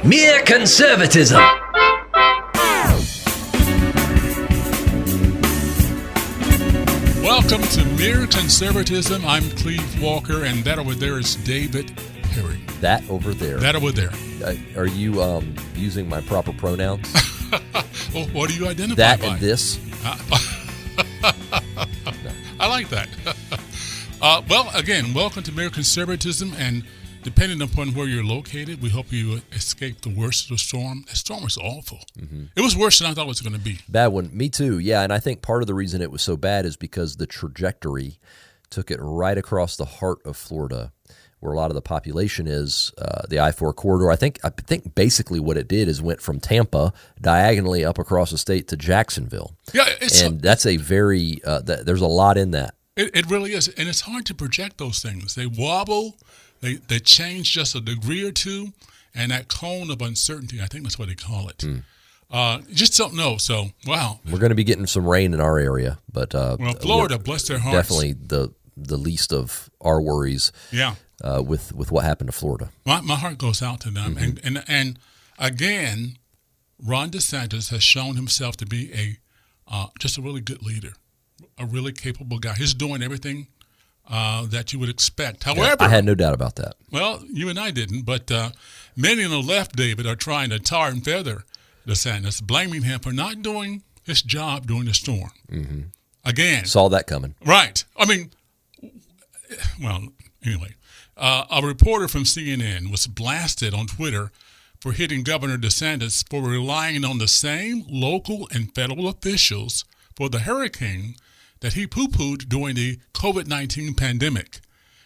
Mere Conservatism. Welcome to Mere Conservatism. I'm Cleve Walker, and that over there is David Perry. That over there. That over there. Are you using my proper pronouns? Well, what do you identify that by? And this? I like that. Well, again, welcome to Mere Conservatism, and depending upon where you're located, we hope you escape the worst of the storm. The storm was awful. Mm-hmm. It was worse than I thought it was going to be. Bad one. Me too, yeah. And I think part of the reason it was so bad is because the trajectory took it right across the heart of Florida, where a lot of the population is, the I-4 corridor. I think basically what it did is went from Tampa diagonally up across the state to Jacksonville. Yeah, and that's a very there's a lot in that. It really is, and it's hard to project those things. They wobble. They change just a degree or two, and that cone of uncertainty, I think that's what they call it. Just don't know. So, wow. We're going to be getting some rain in our area, but well, Florida, bless their hearts. Definitely the least of our worries. Yeah. With what happened to Florida. My heart goes out to them, mm-hmm. and again, Ron DeSantis has shown himself to be just a really good leader, a really capable guy. He's doing everything that you would expect. However, I had no doubt about that. Well, you and I didn't, but many on the left, David, are trying to tar and feather DeSantis, blaming him for not doing his job during the storm. Mm-hmm. Again. Saw that coming. Right. I mean, well, anyway, a reporter from CNN was blasted on Twitter for hitting Governor DeSantis for relying on the same local and federal officials for the hurricane that he poo-pooed during the COVID-19 pandemic.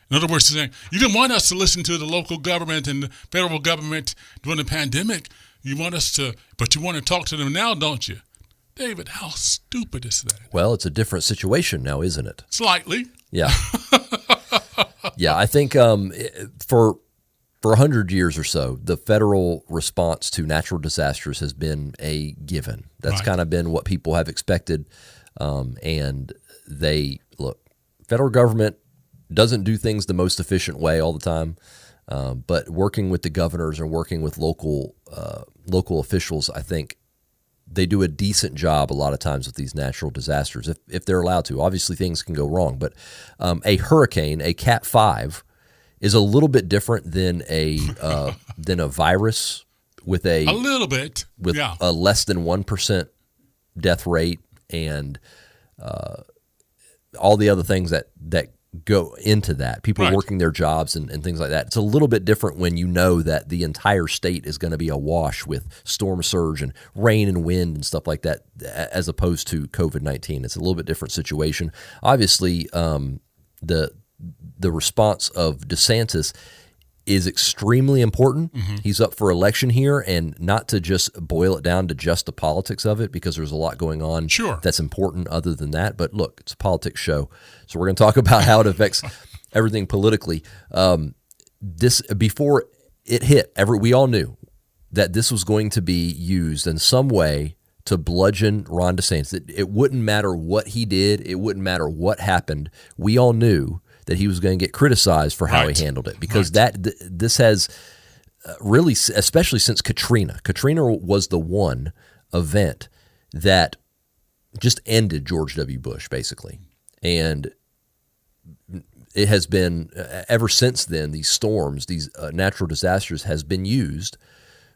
In other words, he's saying, you didn't want us to listen to the local government and the federal government during the pandemic. You want us to, but you want to talk to them now, don't you? David, how stupid is that? Well, it's a different situation now, isn't it? Slightly. Yeah. Yeah, I think for 100 years or so, the federal response to natural disasters has been a given. That's kind of been what people have expected. And federal government doesn't do things the most efficient way all the time, but working with the governors and working with local officials, I think they do a decent job a lot of times with these natural disasters if they're allowed to. Obviously, things can go wrong, but a hurricane, a Cat 5, is a little bit different than a virus with a little bit with a less than 1% death rate and all the other things that go into that. People working their jobs and things like that. It's a little bit different when you know that the entire state is going to be awash with storm surge and rain and wind and stuff like that, as opposed to COVID-19. It's a little bit different situation. Obviously, the response of DeSantis is extremely important. Mm-hmm. He's up for election here, and not to just boil it down to just the politics of it, because there's a lot going on that's important other than that. But look, it's a politics show, so we're going to talk about how it affects everything politically. This before it hit, we all knew that this was going to be used in some way to bludgeon Ron DeSantis. It wouldn't matter what he did. It wouldn't matter what happened. We all knew that he was going to get criticized for how he handled it, because this has really, especially since Katrina. Katrina was the one event that just ended George W. Bush, basically. And it has been, ever since then, these storms, these natural disasters has been used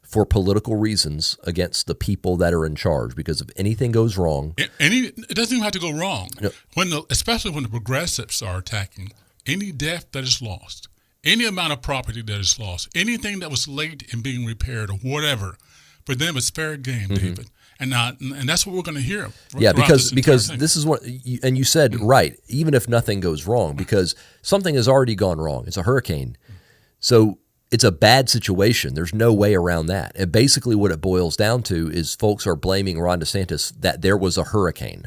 for political reasons against the people that are in charge, because if anything goes wrong... It doesn't even have to go wrong. No. Especially when the progressives are attacking, any death that is lost, any amount of property that is lost, anything that was late in being repaired or whatever, for them it's fair game, mm-hmm. David. And that's what we're going to hear. Yeah, because this is what, and you said right, even if nothing goes wrong, because something has already gone wrong. It's a hurricane. So it's a bad situation. There's no way around that. And basically what it boils down to is folks are blaming Ron DeSantis that there was a hurricane.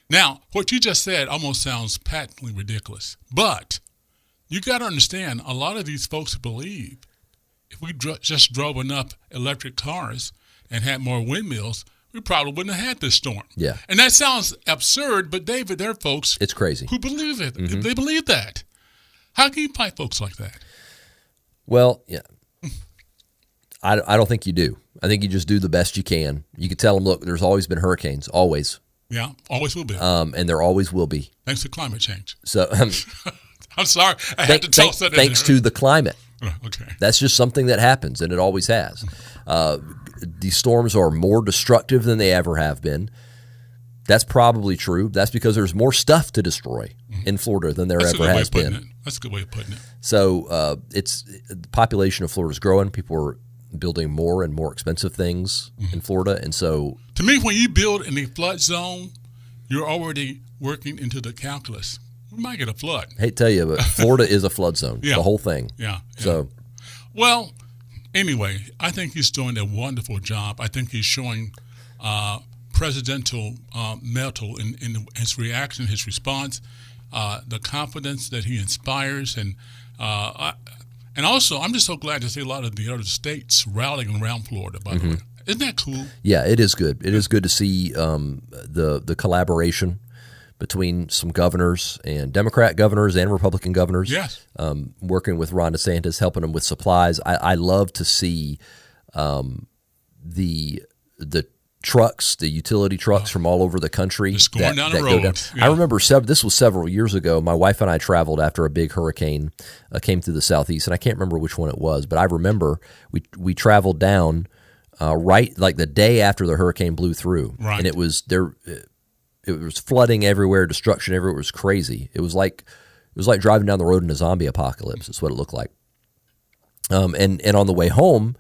Now, what you just said almost sounds patently ridiculous. But you got to understand, a lot of these folks believe if we just drove enough electric cars and had more windmills, we probably wouldn't have had this storm. Yeah. And that sounds absurd, but David, there are folks it's crazy who believe it. Mm-hmm. They believe that. How can you fight folks like that? Well, yeah. I don't think you do. I think you just do the best you can. You can tell them, look, there's always been hurricanes, always. Yeah, always will be. And there always will be. Thanks to climate change. So I'm sorry, I had to toss that in thanks there. to the climate. Okay. That's just something that happens, and it always has. These storms are more destructive than they ever have been. That's probably true. That's because there's more stuff to destroy in Florida than there ever has been. That's a good way of putting it. So the population of Florida is growing. People are building more and more expensive things in Florida, and so to me, when you build in a flood zone, you're already working into the calculus. We might get a flood. I hate to tell you, but Florida is a flood zone. Yeah. The whole thing. Yeah. So, well, anyway, I think he's doing a wonderful job. I think he's showing presidential mettle in his reaction, his response, the confidence that he inspires, and also I'm just so glad to see a lot of the other states rallying around Florida. By the way, isn't that cool? Yeah, it is good. It is good to see the collaboration between some governors and Democrat governors and Republican governors. Yes, working with Ron DeSantis, helping them with supplies. I love to see the trucks, the utility trucks from all over the country. Just going down the road. Yeah. I remember this was several years ago. My wife and I traveled after a big hurricane came through the southeast, and I can't remember which one it was, but I remember we traveled down right like the day after the hurricane blew through, right. And it was there. It was flooding everywhere, destruction everywhere. It was crazy. It was like driving down the road in a zombie apocalypse. That's what it looked like. And on the way home,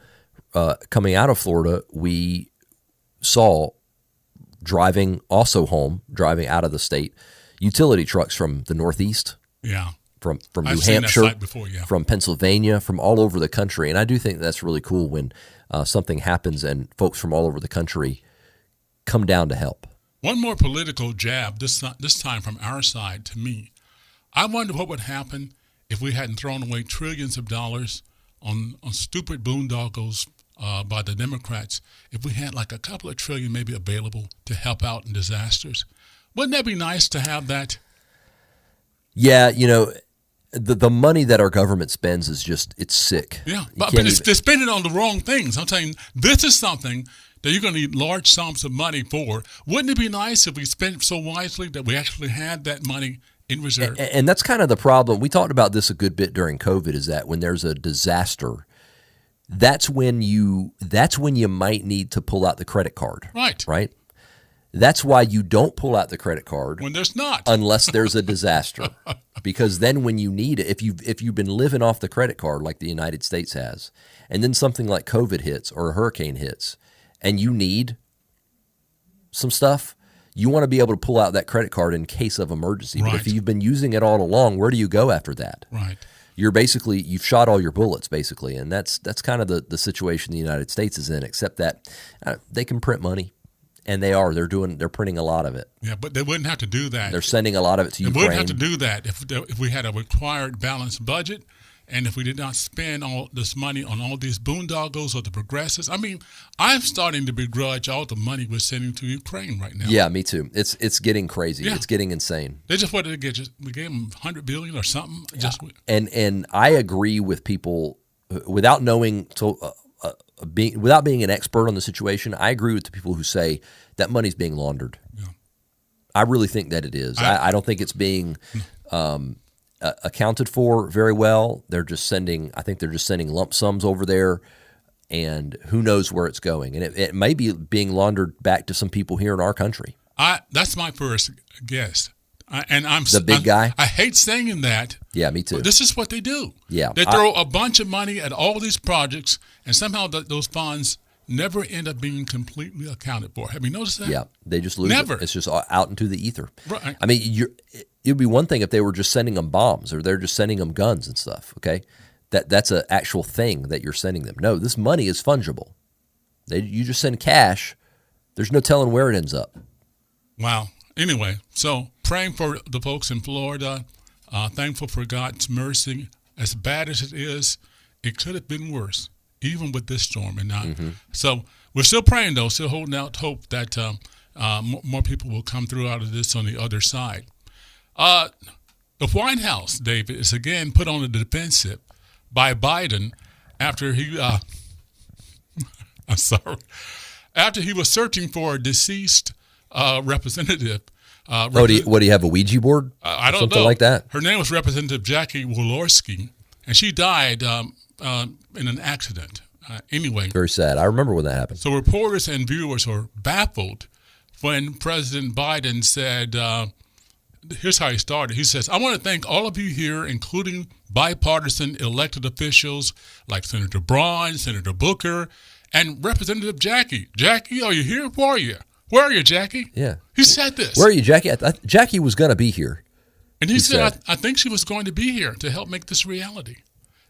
coming out of Florida, we saw driving out of the state, utility trucks from the Northeast, from New Hampshire, from Pennsylvania, from all over the country. And I do think that's really cool when something happens and folks from all over the country come down to help. One more political jab, this time from our side to me. I wonder what would happen if we hadn't thrown away trillions of dollars on stupid boondoggles by the Democrats, if we had like a couple of trillion maybe available to help out in disasters. Wouldn't that be nice to have that? Yeah, the money that our government spends is it's sick. Yeah, but they're spending it on the wrong things. I'm saying this is something that you're going to need large sums of money for. Wouldn't it be nice if we spent it so wisely that we actually had that money in reserve? And that's kind of the problem. We talked about this a good bit during COVID, is that when there's a disaster, that's when you might need to pull out the credit card. Right? That's why you don't pull out the credit card when there's not, unless there's a disaster. Because then when you need it, if you've been living off the credit card like the United States has, and then something like COVID hits or a hurricane hits, and you need some stuff, you want to be able to pull out that credit card in case of emergency. Right. But if you've been using it all along, where do you go after that? Right. You've shot all your bullets, basically, and that's kind of the situation the United States is in, except that they can print money, and they're printing a lot of it. Yeah, but they wouldn't have to do that. They're sending a lot of it to Ukraine. They wouldn't have to do that if we had a required balanced budget, and if we did not spend all this money on all these boondoggles or the progressives. I mean, I'm starting to begrudge all the money we're sending to Ukraine right now. Yeah, me too. It's getting crazy. Yeah. It's getting insane. They just wanted to get we gave them $100 billion or something. And I agree with people without knowing without being an expert on the situation. I agree with the people who say that money's being laundered. Yeah. I really think that it is. I don't think it's being accounted for very well. I think they're just sending lump sums over there, and who knows where it's going. And it may be being laundered back to some people here in our country. That's my first guess. And I'm the big guy. I hate saying that. Yeah, me too. But this is what they do. Yeah, they throw a bunch of money at all these projects, and somehow those funds never end up being completely accounted for. Have you noticed that? Yeah, they just lose it. It's just out into the ether. Right. I mean, it would be one thing if they were just sending them bombs or they're just sending them guns and stuff, okay? That's an actual thing that you're sending them. No, this money is fungible. You just send cash. There's no telling where it ends up. Wow. Anyway, so praying for the folks in Florida, thankful for God's mercy. As bad as it is, it could have been worse, even with this storm and not. Mm-hmm. So we're still praying, though, still holding out hope that more people will come through out of this on the other side. The White House, David, is again put on the defensive by Biden after he I'm sorry. After he was searching for a deceased representative. What do you have, a Ouija board? I don't Something know. like that? Her name was Representative Jackie Walorski, and she died in an accident. Anyway. Very sad. I remember when that happened. So reporters and viewers were baffled when President Biden said, here's how he started. He says, I want to thank all of you here, including bipartisan elected officials like Senator Braun, Senator Booker, and Representative Jackie. Jackie, are you here? Where are you? Where are you, Jackie? Yeah. He said this. Where are you, Jackie? Jackie was going to be here. And he said, I think she was going to be here to help make this reality.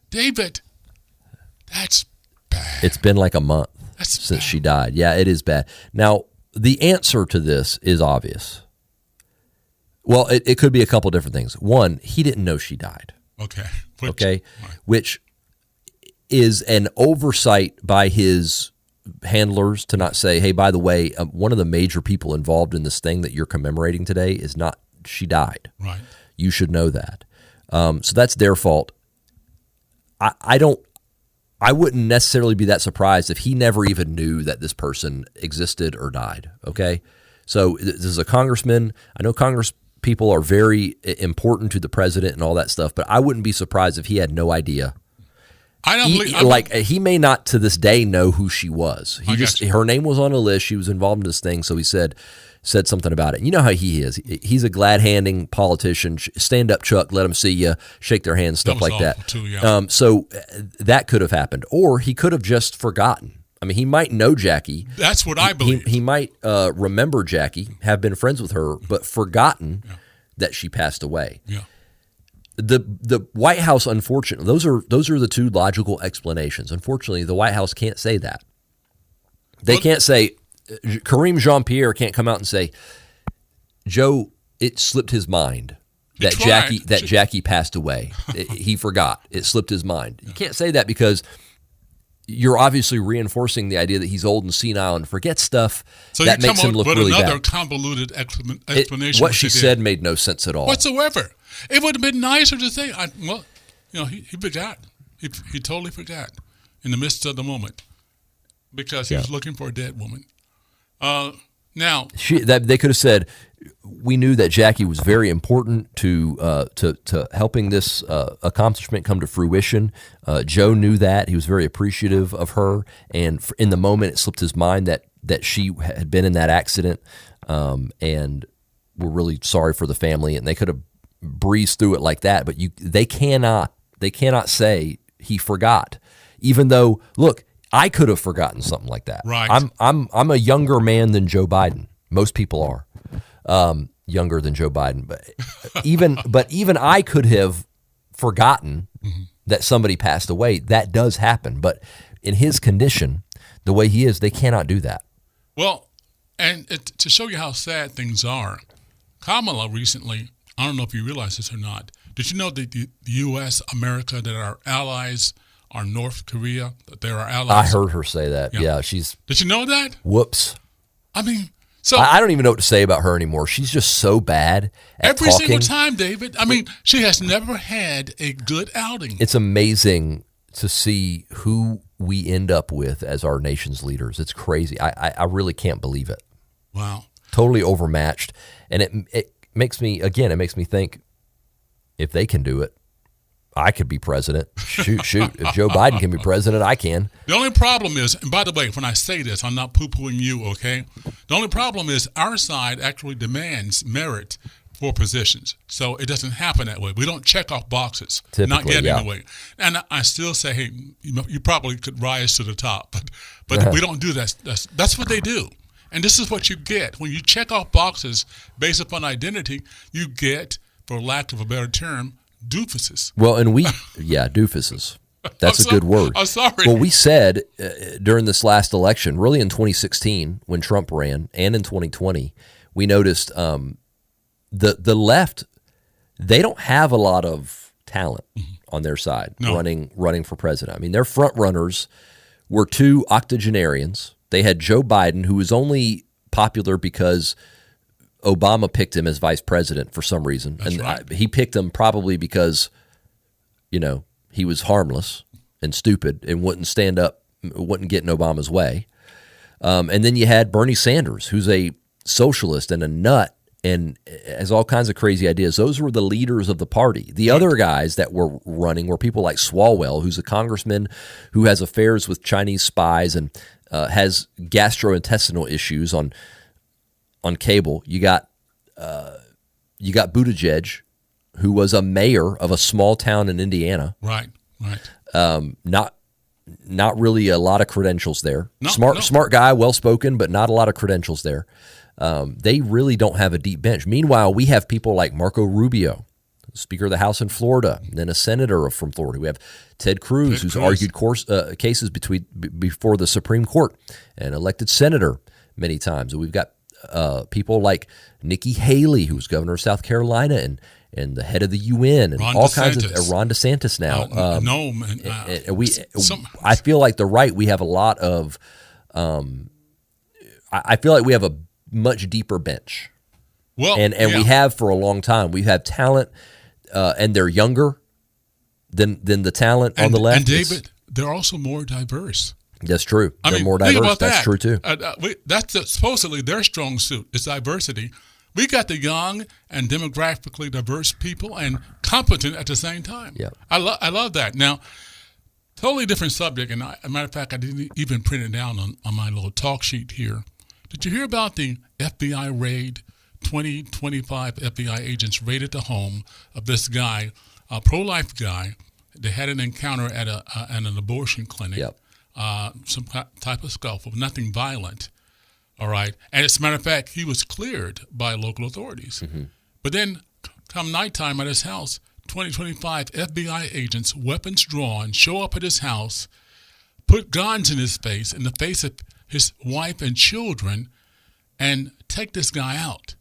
David, that's bad. It's been like a month since she died. Yeah, it is bad. Now, the answer to this is obvious. Well, it could be a couple different things. One, he didn't know she died. Okay. Which is an oversight by his handlers to not say, hey, by the way, one of the major people involved in this thing that you're commemorating today is not, she died. Right. You should know that. So that's their fault. I wouldn't necessarily be that surprised if he never even knew that this person existed or died. Okay. So this is a congressman. I know Congress people are very important to the president and all that stuff, but I wouldn't be surprised if he had no idea. He may not to this day know who she was. Her name was on a list. She was involved in this thing, so he said something about it. You know how he is. He's a glad-handing politician. Stand up, Chuck. Let them see you. Shake their hands, stuff like that. Too, yeah. So that could have happened, or he could have just forgotten. I mean, he might know Jackie. That's what I believe. He might remember Jackie, have been friends with her, but forgotten that she passed away. Yeah. The White House, unfortunately, those are the two logical explanations. Unfortunately, the White House can't say that. They can't say, Kareem Jean-Pierre can't come out and say, Joe, it slipped his mind that Jackie passed away. He forgot. It slipped his mind. You can't say that because you're obviously reinforcing the idea that he's old and senile and forgets stuff. So that makes him look really bad. Another convoluted explanation. What she said made no sense at all whatsoever. It would have been nicer to say, he forgot. He totally forgot in the midst of the moment because he was looking for a dead woman. Now they could have said, we knew that Jackie was very important to helping this accomplishment come to fruition. Joe knew that. He was very appreciative of her, and in the moment, it slipped his mind that she had been in that accident, and we're really sorry for the family. And they could have breezed through it like that, but they cannot say he forgot, even though, look, I could have forgotten something like that. Right. I'm a younger man than Joe Biden. Most people are. Younger than Joe Biden, but even I could have forgotten that somebody passed away. That does happen, but in his condition, the way he is, they cannot do that. Well, and to show you how sad things are, Kamala recently, I don't know if you realize this or not, did you know that the U.S., America, that our allies are North Korea, that they're our allies? I heard her say that. Yeah, Did you know that? Whoops. I mean, so I don't even know what to say about her anymore. She's just so bad at every talking. single time, David. I mean, she has never had a good outing. It's amazing to see who we end up with as our nation's leaders. It's crazy. I really can't believe it. Wow. Totally overmatched. And it makes me think, if they can do it, I could be president. Shoot. If Joe Biden can be president, I can. The only problem is, and by the way, when I say this, I'm not poo-pooing you, okay? The only problem is our side actually demands merit for positions. So it doesn't happen that way. We don't check off boxes. Typically, not yet anyway. And I still say, hey, you probably could rise to the top, but we don't do that. That's what they do. And this is what you get. When you check off boxes based upon identity, you get, for lack of a better term, doofuses. Well, and doofuses. That's a good word. I'm sorry. Well, we said during this last election, really in 2016 when Trump ran, and in 2020, we noticed the left, they don't have a lot of talent on their side running for president. I mean, their front runners were two octogenarians. They had Joe Biden, who was only popular because Obama picked him as vice president for some reason. That's right. He picked him probably because, he was harmless and stupid and wouldn't stand up wasn't getting Obama's way. And then you had Bernie Sanders, who's a socialist and a nut and has all kinds of crazy ideas. Those were the leaders of the party. The other guys that were running were people like Swalwell, who's a congressman who has affairs with Chinese spies and has gastrointestinal issues on cable. You got Buttigieg, who was a mayor of a small town in Indiana. Right. Not really a lot of credentials there. No. Smart guy, well-spoken, but not a lot of credentials there. They really don't have a deep bench. Meanwhile, we have people like Marco Rubio, Speaker of the House in Florida, and then a senator from Florida. We have Ted Cruz, who's argued cases before the Supreme Court and elected senator many times. And we've got people like Nikki Haley, who's governor of South Carolina and the head of the UN, and Ron all DeSantis. kinds of Ron DeSantis now. Man. I feel like the right, we have a lot of. I feel like we have a much deeper bench. Well, and we have for a long time. We have talent, and they're younger than the talent on the left. And David, they're also more diverse. That's true. They're more think diverse. about That's true too. That's supposedly their strong suit is diversity. We got the young and demographically diverse people and competent at the same time. Yeah, I love that. Now, totally different subject, and as a matter of fact, I didn't even print it down on my little talk sheet here. Did you hear about the FBI raid? 25 FBI agents raided the home of this guy, a pro-life guy. They had an encounter at an abortion clinic. Yep. Some type of scuffle, nothing violent. All right. And as a matter of fact, he was cleared by local authorities. Mm-hmm. But then come nighttime at his house, 25 FBI agents, weapons drawn, show up at his house, put guns in his face, in the face of his wife and children, and take this guy out.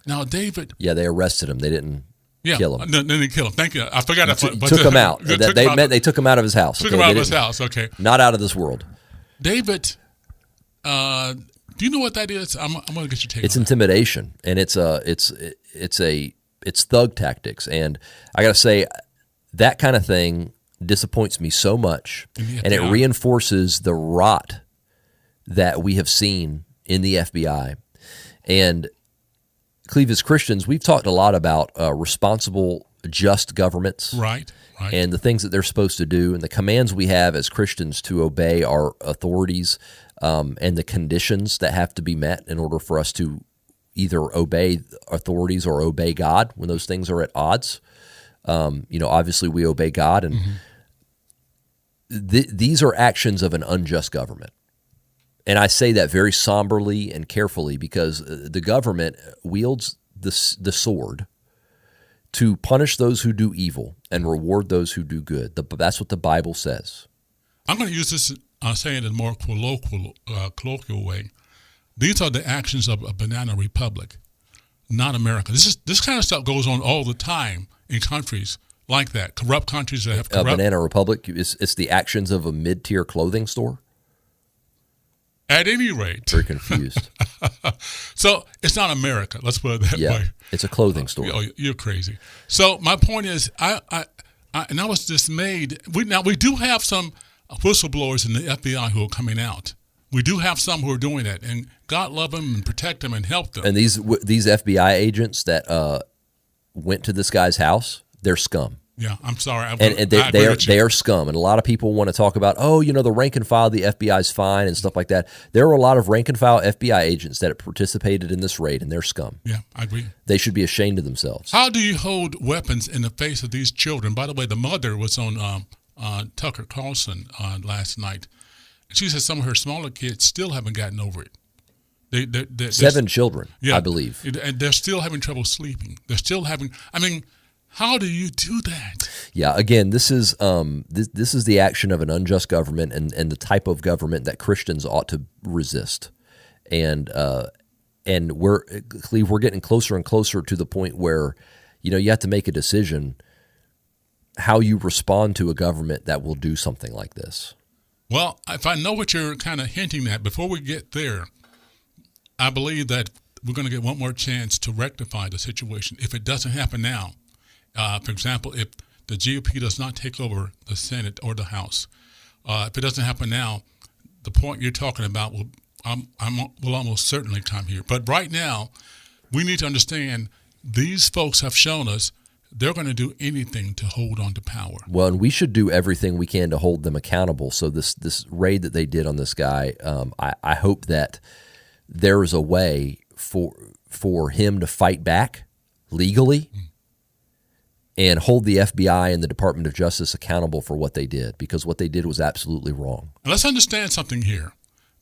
Now, David. Yeah, they arrested him. They didn't kill him. No, they didn't kill him. Thank you. I forgot that. Took him out. They took him out of his house. Took him out of his house. Okay. Not out of this world. David, do you know what that is? I'm going to get your take. It's on intimidation, and it's thug tactics, and I got to say that kind of thing disappoints me so much, and it reinforces the rot that we have seen in the FBI. And Cleve, as Christians, we've talked a lot about responsible, just governments, right, and the things that they're supposed to do, and the commands we have as Christians to obey our authorities, and the conditions that have to be met in order for us to either obey authorities or obey God when those things are at odds. Obviously we obey God, and these are actions of an unjust government. And I say that very somberly and carefully because the government wields the sword to punish those who do evil and reward those who do good. That's what the Bible says. I'm going to use this, saying it in a more colloquial way. These are the actions of a banana republic, not America. This kind of stuff goes on all the time in countries like that, corrupt countries that have corrupt. A banana republic, it's the actions of a mid-tier clothing store? At any rate. Very confused. So it's not America. Let's put it that way. It's a clothing store. You're crazy. So my point is, I was dismayed. We do have some whistleblowers in the FBI who are coming out. We do have some who are doing that, and God love them and protect them and help them. And these FBI agents that went to this guy's house, they're scum. Yeah, I'm sorry. They are scum. And a lot of people want to talk about, the rank and file of the FBI is fine and stuff like that. There were a lot of rank and file FBI agents that participated in this raid, and they're scum. Yeah, I agree. They should be ashamed of themselves. How do you hold weapons in the face of these children? By the way, the mother was on Tucker Carlson last night. She said some of her smaller kids still haven't gotten over it. 7 children, I believe. And they're still having trouble sleeping. They're still having, how do you do that? Yeah, again, this is the action of an unjust government and the type of government that Christians ought to resist. And we're getting closer and closer to the point where, you have to make a decision how you respond to a government that will do something like this. Well, if I know what you're kind of hinting at, before we get there, I believe that we're going to get one more chance to rectify the situation. If it doesn't happen now, for example, if the GOP does not take over the Senate or the House, If it doesn't happen now, the point you're talking about will almost certainly come here. But right now, we need to understand these folks have shown us they're going to do anything to hold on to power. Well, and we should do everything we can to hold them accountable. So this raid that they did on this guy, I hope that there is a way for him to fight back legally and hold the FBI and the Department of Justice accountable for what they did, because what they did was absolutely wrong. And let's understand something here.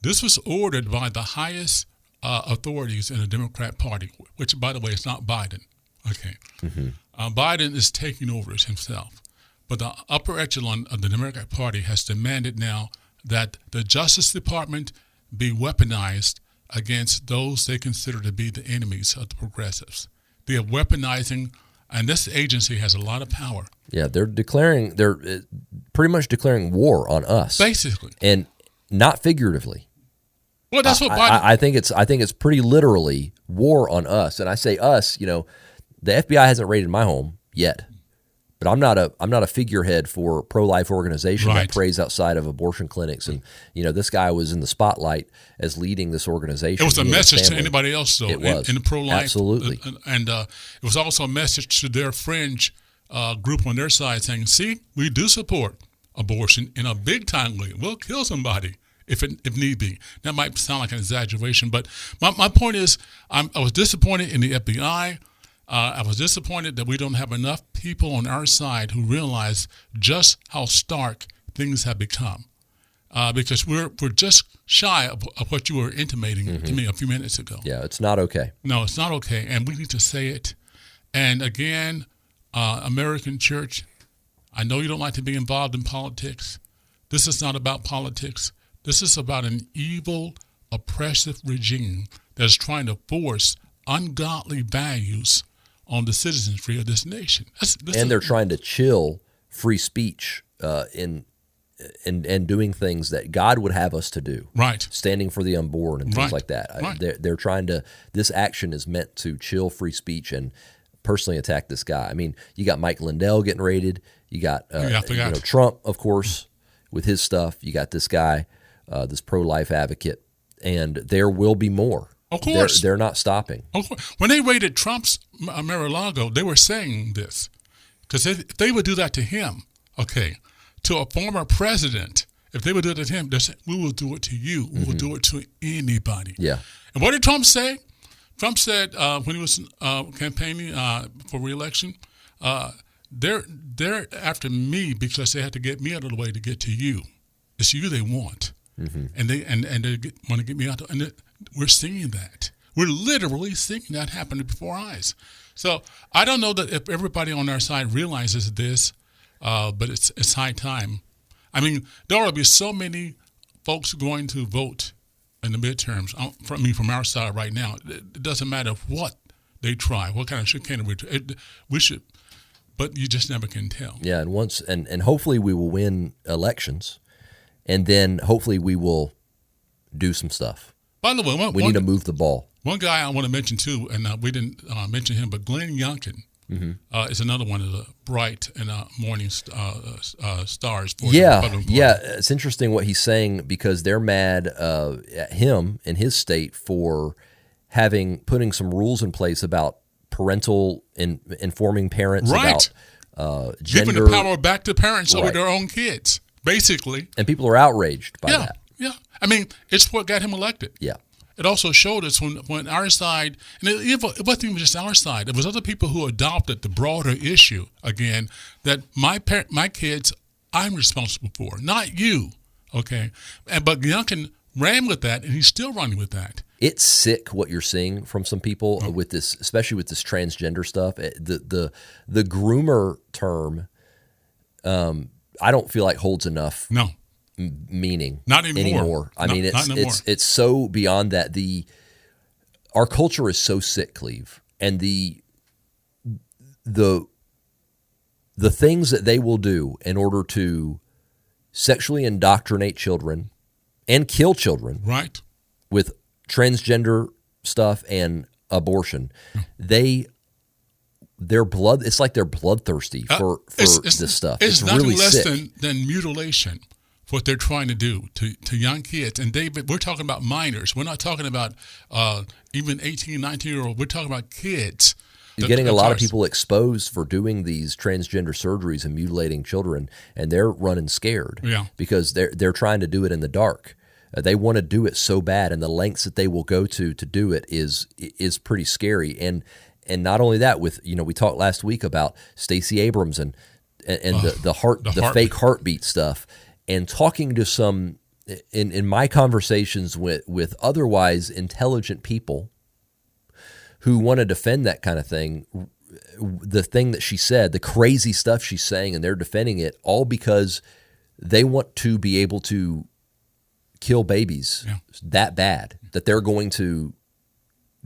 This was ordered by the highest authorities in the Democrat Party, which, by the way, is not Biden. Okay. Mm-hmm. Biden is taking over it himself. But the upper echelon of the Democrat Party has demanded now that the Justice Department be weaponized against those they consider to be the enemies of the progressives. They are weaponizing, and this agency has a lot of power. Yeah, they're pretty much declaring war on us. Basically. And not figuratively. Well, that's what Biden... I think it's pretty literally war on us. And I say us, the FBI hasn't raided my home yet, but I'm not a figurehead for a pro-life organization that prays outside of abortion clinics. And this guy was in the spotlight as leading this organization. It was a message to anybody else, though, in the pro-life. Absolutely, and it was also a message to their fringe group on their side, saying, "See, we do support abortion in a big time way. We'll kill somebody if need be." That might sound like an exaggeration, but my point is, I was disappointed in the FBI. I was disappointed that we don't have enough people on our side who realize just how stark things have become, because we're just shy of what you were intimating to me a few minutes ago. Yeah, it's not okay. No, it's not okay, and we need to say it. And again, American church, I know you don't like to be involved in politics. This is not about politics. This is about an evil, oppressive regime that is trying to force ungodly values on the citizenry of this nation. They're trying to chill free speech in doing things that God would have us to do. Right. Standing for the unborn and things like that. Right. They're trying to, this action is meant to chill free speech and personally attack this guy. I mean, you got Mike Lindell getting raided. You got Trump, of course, with his stuff. You got this guy, this pro-life advocate, and there will be more. Of course. They're not stopping. When they raided Trump's Mar-a-Lago, they were saying this. Because if they would do that to him, to a former president, if they would do it to him, they said, we will do it to you. We will do it to anybody. Yeah. And what did Trump say? Trump said when he was campaigning for re-election, they're after me because they had to get me out of the way to get to you. It's you they want. Mm-hmm. And they want to get me out. And we're seeing that. We're literally seeing that happen before our eyes. So I don't know that if everybody on our side realizes this, but it's high time. I mean, there ought to be so many folks going to vote in the midterms. From our side right now, it doesn't matter what they try, what kind of chicanery we should, but you just never can tell. Yeah, and hopefully we will win elections, and then hopefully we will do some stuff. By the way, we need to move the ball. One guy I want to mention too, and we didn't mention him, but Glenn Youngkin is another one of the bright and morning stars for the Republican Party. Yeah, it's interesting what he's saying because they're mad at him and his state for putting some rules in place about parental informing parents about gender. Giving the power back to parents over their own kids, basically. And people are outraged by that. Yeah. I mean, it's what got him elected. Yeah. It also showed us when our side, and it wasn't even just our side, it was other people who adopted the broader issue, again, that my kids, I'm responsible for, not you, okay? But Youngkin ran with that, and he's still running with that. It's sick what you're seeing from some people with this, especially with this transgender stuff. The groomer term, I don't feel like holds enough. No. Meaning not anymore. I mean, it's so beyond that. Our culture is so sick, Cleve, and the things that they will do in order to sexually indoctrinate children and kill children, right, with transgender stuff and abortion, their blood. It's like they're bloodthirsty for this stuff. It's really nothing less sick. than mutilation. what they're trying to do to young kids. And David, we're talking about minors. We're not talking about even 18, 19-year-old. We're talking about kids. You're getting a lot of people exposed for doing these transgender surgeries and mutilating children, and they're running scared because they're trying to do it in the dark. They want to do it so bad, and the lengths that they will go to do it is pretty scary. And not only that, with we talked last week about Stacey Abrams and the fake heartbeat stuff, and talking to some in my conversations with otherwise intelligent people who want to defend that kind of thing, the thing that she said, the crazy stuff she's saying, and they're defending it all because they want to be able to kill babies that bad that they're going to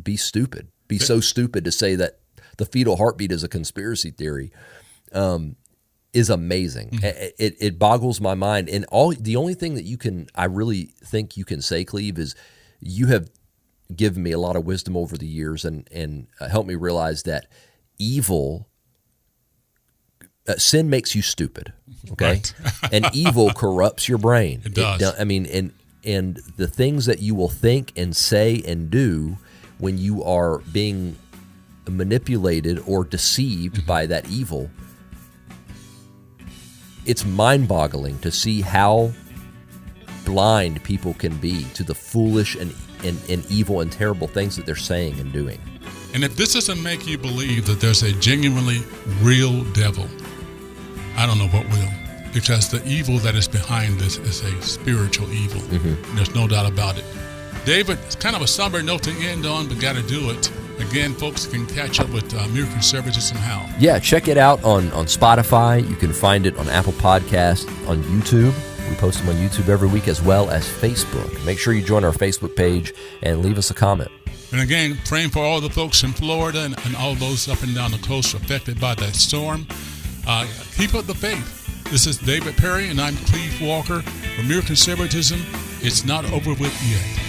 be stupid, so stupid to say that the fetal heartbeat is a conspiracy theory is amazing. It boggles my mind. And the only thing that I really think you can say, Cleve, is you have given me a lot of wisdom over the years and helped me realize that sin makes you stupid, okay? Right. And evil corrupts your brain. It does. And the things that you will think and say and do when you are being manipulated or deceived by that evil, it's mind-boggling to see how blind people can be to the foolish and evil and terrible things that they're saying and doing. And if this doesn't make you believe that there's a genuinely real devil, I don't know what will. Because the evil that is behind this is a spiritual evil. There's no doubt about it. David, it's kind of a somber note to end on, but got to do it. Again, folks can catch up with Mere Conservatism how? Yeah, check it out on Spotify. You can find it on Apple Podcasts, on YouTube. We post them on YouTube every week, as well as Facebook. Make sure you join our Facebook page and leave us a comment. And again, praying for all the folks in Florida and all those up and down the coast affected by that storm. Keep up the faith. This is David Perry, and I'm Cleve Walker. For Mere Conservatism, it's not over with yet.